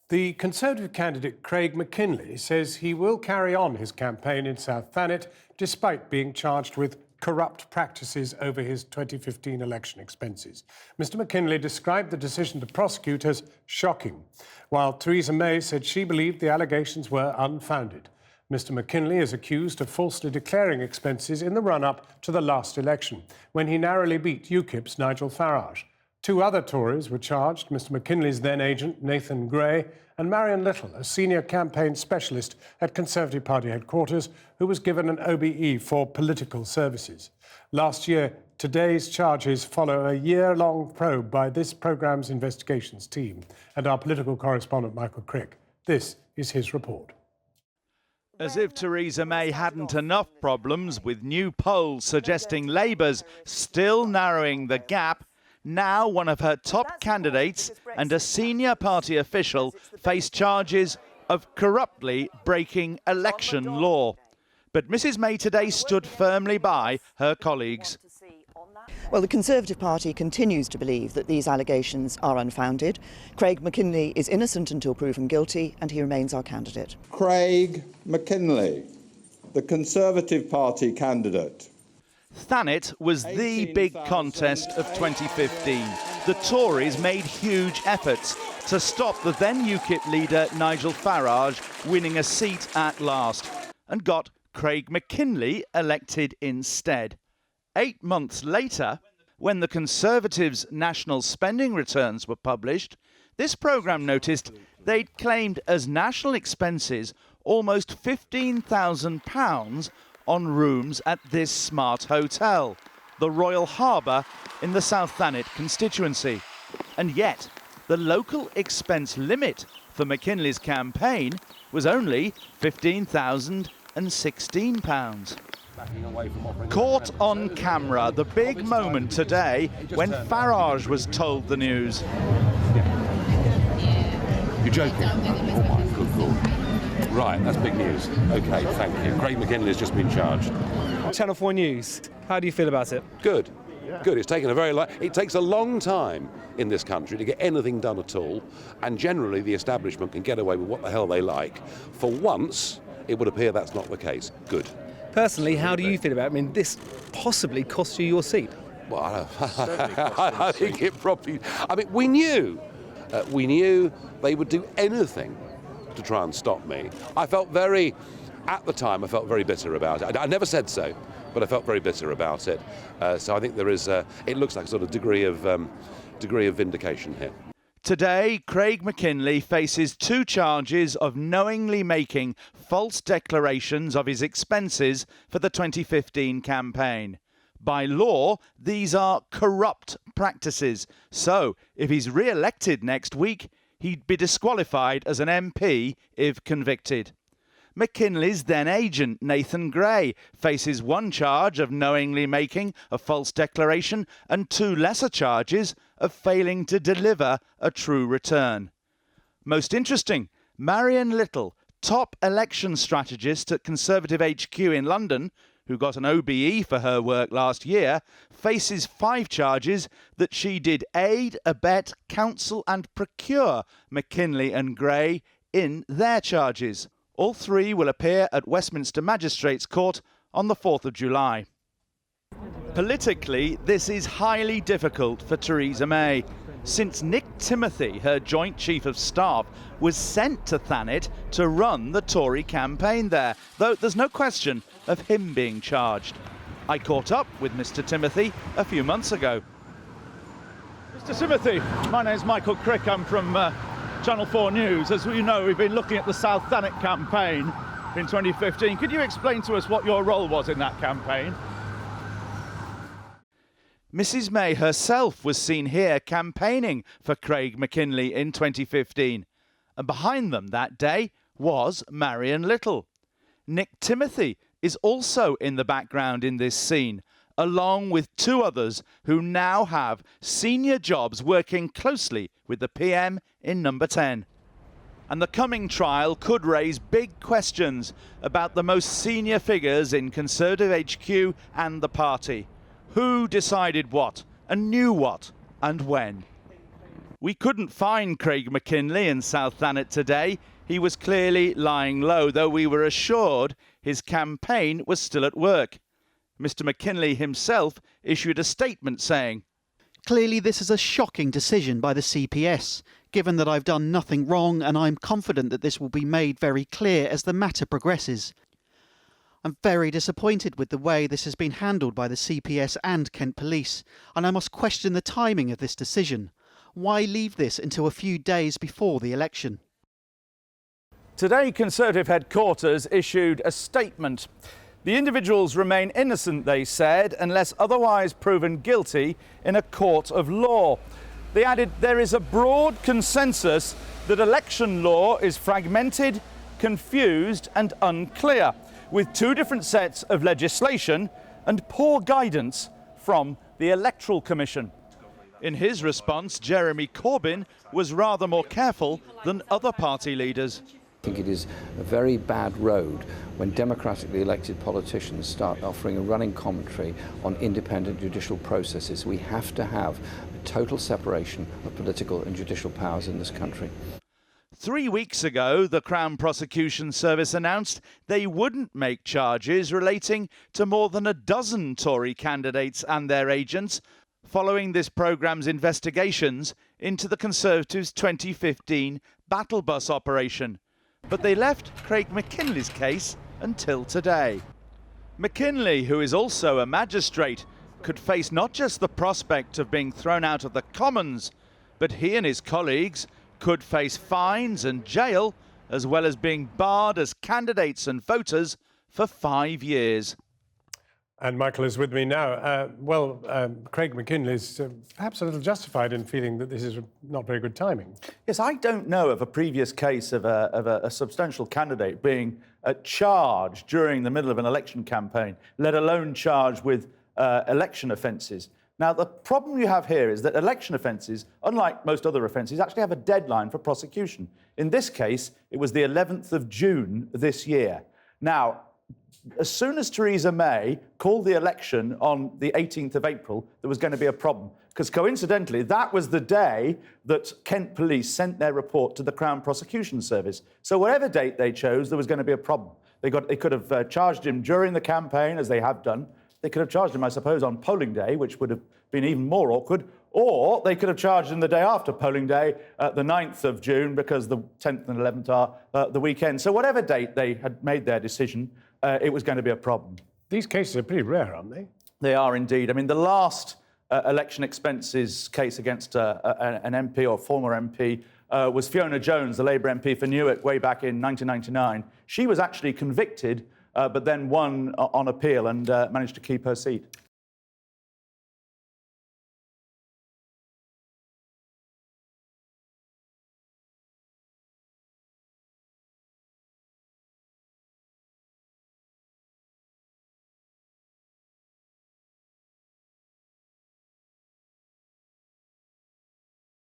The Conservative candidate Craig Mackinlay says he will carry on his campaign in South Thanet despite being charged with corrupt practices over his 2015 election expenses. Mr Mackinlay described the decision to prosecute as shocking, while Theresa May said she believed the allegations were unfounded. Mr Mackinlay is accused of falsely declaring expenses in the run-up to the last election, when he narrowly beat UKIP's Nigel Farage. Two other Tories were charged, Mr Mackinlay's then agent, Nathan Gray, and Marion Little, a senior campaign specialist at Conservative Party headquarters, who was given an OBE for political services. Last year, today's charges follow a year-long probe by this programme's investigations team. And our political correspondent, Michael Crick. This is his report. As if Theresa May hadn't enough problems, with new polls suggesting Labour's still narrowing the gap, now one of her top candidates and a senior party official face charges of corruptly breaking election law. But Mrs May today stood firmly by her colleagues. Well, the Conservative Party continues to believe that these allegations are unfounded. Craig Mackinlay is innocent until proven guilty, and he remains our candidate. Craig Mackinlay, the Conservative Party candidate. Thanet was the big contest of 2015. The Tories made huge efforts to stop the then UKIP leader Nigel Farage winning a seat at last, and got Craig Mackinlay elected instead. 8 months later, when the Conservatives' national spending returns were published, this programme noticed they'd claimed as national expenses almost £15,000 on rooms at this smart hotel, the Royal Harbour in the South Thanet constituency. And yet, the local expense limit for Mackinlay's campaign was only £15,016. Caught on camera, the big moment today when Farage was told the news. You're joking? Oh my good lord. Right, that's big news. OK, thank you. Craig Mackinlay has just been charged. Channel 4 News, how do you feel about it? Good. Good. It's taken it takes a long time in this country to get anything done at all, and generally the establishment can get away with what the hell they like. For once, it would appear that's not the case. Good. Personally, how do you feel about it? I mean, this possibly cost you your seat. Well, I think it probably... I mean, we knew they would do anything to try and stop me. At the time, I felt very bitter about it. I never said so, but I felt very bitter about it. So I think there is, it looks like a sort of degree of vindication here. Today, Craig Mackinlay faces 2 charges of knowingly making false declarations of his expenses for the 2015 campaign. By law, these are corrupt practices. So, if he's re-elected next week, he'd be disqualified as an MP if convicted. Mackinlay's then agent, Nathan Gray, faces 1 charge of knowingly making a false declaration and 2 lesser charges of failing to deliver a true return. Most interesting, Marion Little, top election strategist at Conservative HQ in London, who got an OBE for her work last year, faces 5 charges that she did aid, abet, counsel and procure Mackinlay and Gray in their charges. All 3 will appear at Westminster Magistrates Court on the 4th of July. Politically, this is highly difficult for Theresa May, since Nick Timothy, her Joint Chief of Staff, was sent to Thanet to run the Tory campaign there, though there's no question of him being charged. I caught up with Mr Timothy a few months ago. Mr Timothy, my name's Michael Crick, I'm from Channel 4 News. As you know, we've been looking at the South Thanet campaign in 2015. Could you explain to us what your role was in that campaign? Mrs May herself was seen here campaigning for Craig Mackinlay in 2015. And behind them that day was Marion Little. Nick Timothy is also in the background in this scene, along with 2 others who now have senior jobs working closely with the PM in Number 10. And the coming trial could raise big questions about the most senior figures in Conservative HQ and the party. Who decided what, and knew what, and when? We couldn't find Craig Mackinlay in South Thanet today. He was clearly lying low, though we were assured his campaign was still at work. Mr. Mackinlay himself issued a statement saying, "Clearly this is a shocking decision by the CPS, given that I've done nothing wrong, and I'm confident that this will be made very clear as the matter progresses. I'm very disappointed with the way this has been handled by the CPS and Kent Police, and I must question the timing of this decision. Why leave this until a few days before the election?" Today, Conservative headquarters issued a statement. The individuals remain innocent, they said, unless otherwise proven guilty in a court of law. They added there is a broad consensus that election law is fragmented, confused and unclear, with two different sets of legislation and poor guidance from the Electoral Commission. In his response, Jeremy Corbyn was rather more careful than other party leaders. I think it is a very bad road when democratically elected politicians start offering a running commentary on independent judicial processes. We have to have a total separation of political and judicial powers in this country. 3 weeks ago, the Crown Prosecution Service announced they wouldn't make charges relating to more than a dozen Tory candidates and their agents following this programme's investigations into the Conservatives' 2015 Battlebus operation. But they left Craig Mackinlay's case until today. Mackinlay, who is also a magistrate, could face not just the prospect of being thrown out of the Commons, but he and his colleagues could face fines and jail, as well as being barred as candidates and voters for 5 years. And Michael is with me now. Craig Mackinlay is perhaps a little justified in feeling that this is not very good timing. Yes, I don't know of a previous case of a substantial candidate being charged during the middle of an election campaign, let alone charged with election offences. Now, the problem you have here is that election offences, unlike most other offences, actually have a deadline for prosecution. In this case, it was the 11th of June this year. Now, as soon as Theresa May called the election on the 18th of April, there was going to be a problem. Because coincidentally, that was the day that Kent Police sent their report to the Crown Prosecution Service. So whatever date they chose, there was going to be a problem. They could have charged him during the campaign, as they have done. They could have charged him, I suppose, on polling day, which would have been even more awkward. Or they could have charged him the day after polling day, the 9th of June, because the 10th and 11th are the weekend. So whatever date they had made their decision, it was going to be a problem. These cases are pretty rare, aren't they? They are indeed. I mean, the last election expenses case against an MP or former MP was Fiona Jones, the Labour MP for Newark, way back in 1999. She was actually convicted, but then won on appeal and managed to keep her seat.